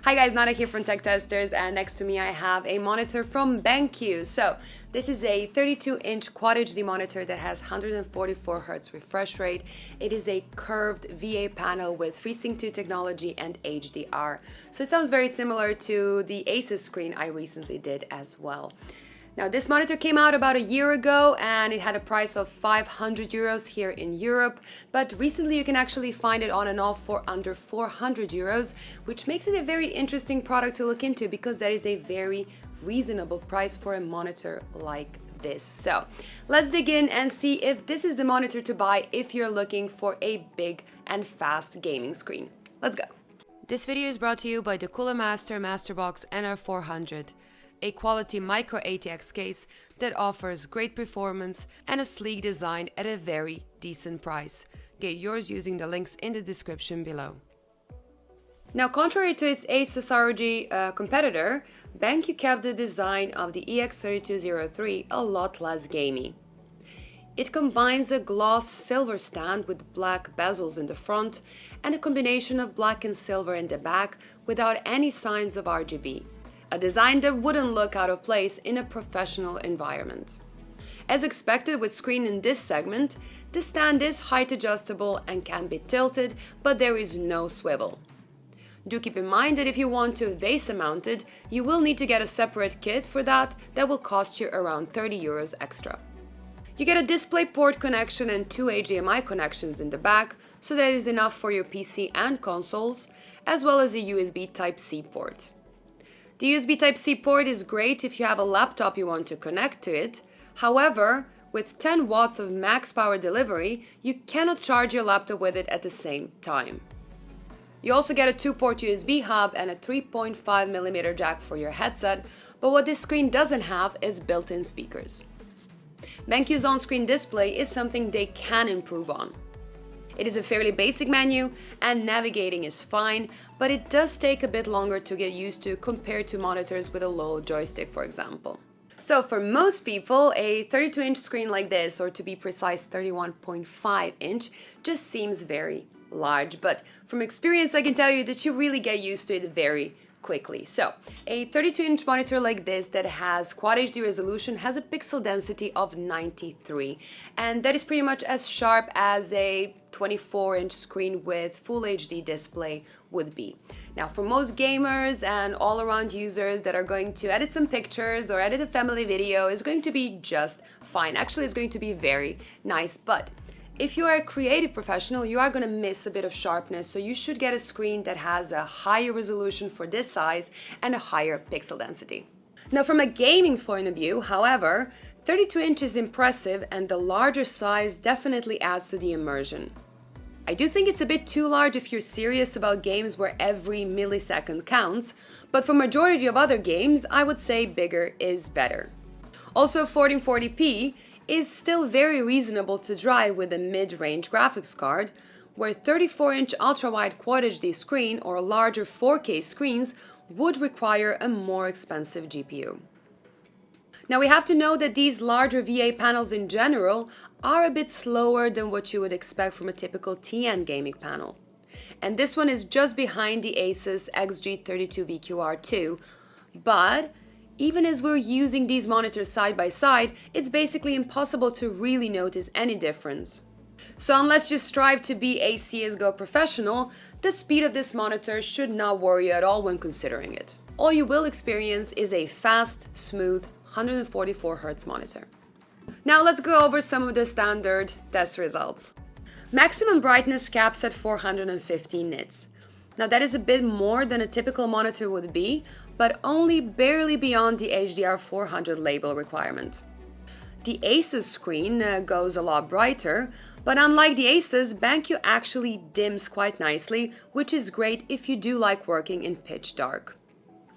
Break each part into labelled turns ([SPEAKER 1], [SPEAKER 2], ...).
[SPEAKER 1] Hi guys, Nana here from Techtesters, and next to me I have a monitor from BenQ. So this is a 32-inch Quad HD monitor that has 144 Hz refresh rate. It is a curved VA panel with FreeSync 2 technology and HDR. So it sounds very similar to the Asus screen I recently did as well. Now this monitor came out about a year ago and it had a price of 500 euros here in Europe, but recently you can actually find it on and off for under 400 euros, which makes it a very interesting product to look into because that is a very reasonable price for a monitor like this. So let's dig in and see if this is the monitor to buy if you're looking for a big and fast gaming screen. Let's go. This video is brought to you by the Cooler Master Masterbox NR400. A quality micro ATX case that offers great performance and a sleek design at a very decent price. Get yours using the links in the description below. Now, contrary to its Asus ROG competitor, BenQ kept the design of the EX3203 a lot less gamey. It combines a gloss silver stand with black bezels in the front and a combination of black and silver in the back without any signs of RGB. A design that wouldn't look out of place in a professional environment. As expected with screen in this segment, the stand is height adjustable and can be tilted, but there is no swivel. Do keep in mind that if you want to VESA mount it, you will need to get a separate kit for that will cost you around 30 euros extra. You get a DisplayPort connection and 2 HDMI connections in the back, so that is enough for your PC and consoles, as well as a USB Type-C port. The USB Type-C port is great if you have a laptop you want to connect to it. However, with 10 watts of max power delivery, you cannot charge your laptop with it at the same time. You also get a 2-port USB hub and a 3.5mm jack for your headset, but what this screen doesn't have is built-in speakers. BenQ's on-screen display is something they can improve on. It is a fairly basic menu and navigating is fine, but it does take a bit longer to get used to compared to monitors with a low joystick, for example. So for most people, a 32-inch screen like this, or to be precise 31.5-inch, just seems very large, but from experience I can tell you that you really get used to it very quickly. So a 32-inch monitor like this that has Quad HD resolution has a pixel density of 93, and that is pretty much as sharp as a 24-inch screen with Full HD display would be. Now, for most gamers and all-around users that are going to edit some pictures or edit a family video, is going to be just fine. Actually, it's going to be very nice, but if you are a creative professional, you are going to miss a bit of sharpness, so you should get a screen that has a higher resolution for this size and a higher pixel density. Now, from a gaming point of view, however, 32 inch is impressive and the larger size definitely adds to the immersion. I do think it's a bit too large if you're serious about games where every millisecond counts, but for majority of other games, I would say bigger is better. Also, 1440p is still very reasonable to drive with a mid-range graphics card, where 34-inch ultra-wide Quad HD screen or larger 4K screens would require a more expensive GPU. Now, we have to know that these larger VA panels in general are a bit slower than what you would expect from a typical TN gaming panel. And this one is just behind the Asus XG32VQR2, but even as we're using these monitors side by side, it's basically impossible to really notice any difference. So unless you strive to be a CSGO professional, the speed of this monitor should not worry you at all when considering it. All you will experience is a fast, smooth 144 Hz monitor. Now let's go over some of the standard test results. Maximum brightness caps at 450 nits. Now that is a bit more than a typical monitor would be, but only barely beyond the HDR400 label requirement. The Asus screen goes a lot brighter, but unlike the Asus, BenQ actually dims quite nicely, which is great if you do like working in pitch dark.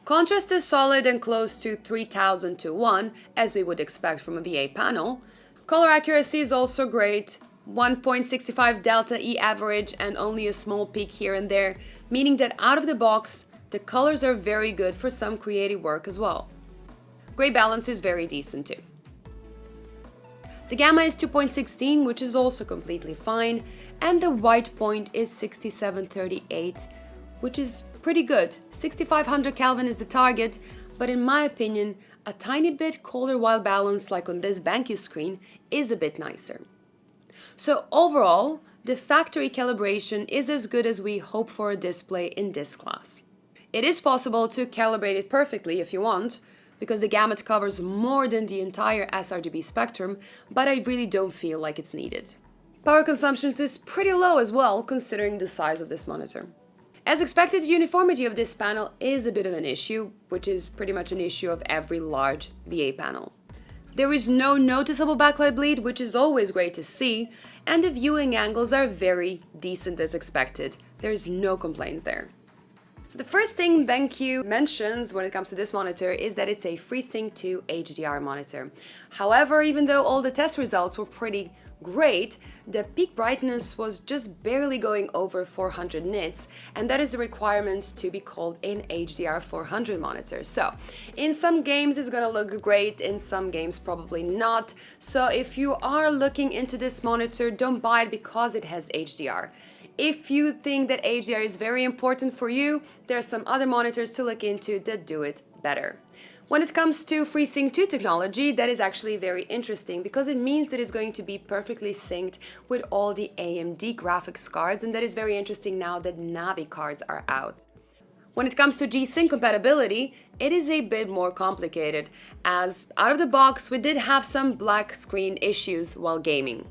[SPEAKER 1] Contrast is solid and close to 3000 to 1, as we would expect from a VA panel. Color accuracy is also great, 1.65 delta E average and only a small peak here and there, meaning that out of the box, the colors are very good for some creative work as well. Gray balance is very decent too. The gamma is 2.16, which is also completely fine, and the white point is 6738, which is pretty good. 6500 Kelvin is the target, but in my opinion, a tiny bit colder while balanced like on this BenQ screen is a bit nicer. So overall, the factory calibration is as good as we hope for a display in this class. It is possible to calibrate it perfectly if you want, because the gamut covers more than the entire sRGB spectrum, but I really don't feel like it's needed. Power consumption is pretty low as well, considering the size of this monitor. As expected, the uniformity of this panel is a bit of an issue, which is pretty much an issue of every large VA panel. There is no noticeable backlight bleed, which is always great to see, and the viewing angles are very decent as expected. There's no complaints there. So the first thing BenQ mentions when it comes to this monitor is that it's a FreeSync 2 HDR monitor. However, even though all the test results were pretty great, the peak brightness was just barely going over 400 nits, and that is the requirement to be called an HDR 400 monitor. So in some games it's gonna look great, in some games probably not. So if you are looking into this monitor, don't buy it because it has HDR. If you think that HDR is very important for you, there are some other monitors to look into that do it better. When it comes to FreeSync 2 technology, that is actually very interesting because it means that it's going to be perfectly synced with all the AMD graphics cards, and that is very interesting now that Navi cards are out. When it comes to GSync compatibility, it is a bit more complicated, as out of the box we did have some black screen issues while gaming.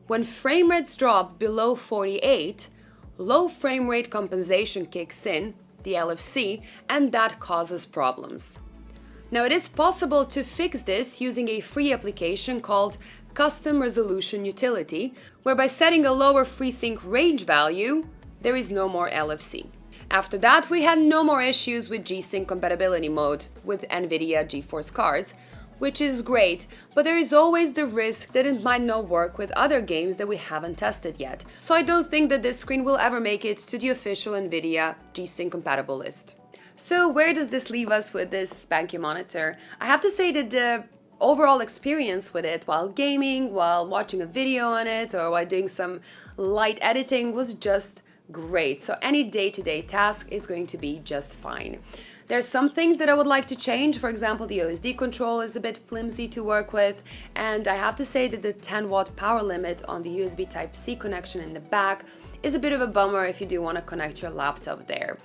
[SPEAKER 1] When frame rates drop below 48, low frame rate compensation kicks in, the LFC, and that causes problems. Now, it is possible to fix this using a free application called Custom Resolution Utility, where by setting a lower FreeSync range value, there is no more LFC. After that, we had no more issues with G-Sync compatibility mode with NVIDIA GeForce cards, which is great, but there is always the risk that it might not work with other games that we haven't tested yet. So I don't think that this screen will ever make it to the official NVIDIA G-Sync compatible list. So where does this leave us with this BenQ monitor? I have to say that the overall experience with it while gaming, while watching a video on it, or while doing some light editing was just great. So any day-to-day task is going to be just fine. There's some things that I would like to change. For example, the OSD control is a bit flimsy to work with, and I have to say that the 10-watt power limit on the USB Type-C connection in the back is a bit of a bummer if you do want to connect your laptop there.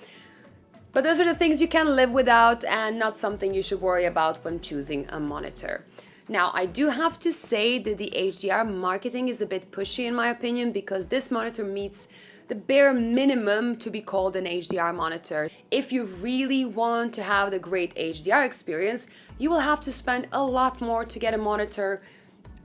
[SPEAKER 1] But those are the things you can live without and not something you should worry about when choosing a monitor. Now, I do have to say that the HDR marketing is a bit pushy in my opinion, because this monitor meets the bare minimum to be called an HDR monitor. If you really want to have the great HDR experience, you will have to spend a lot more to get a monitor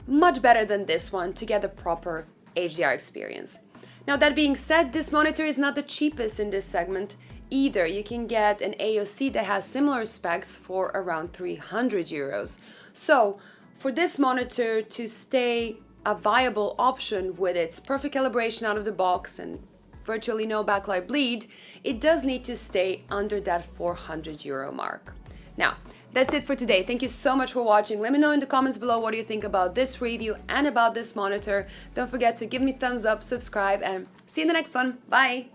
[SPEAKER 1] much better than this one to get the proper HDR experience. Now, that being said, this monitor is not the cheapest in this segment either. You can get an AOC that has similar specs for around 300 euros. So for this monitor to stay a viable option with its perfect calibration out of the box and virtually no backlight bleed, it does need to stay under that 400 euro mark. Now, that's it for today. Thank you so much for watching. Let me know in the comments below what you think about this review and about this monitor. Don't forget to give me a thumbs up, subscribe, and see you in the next one. Bye!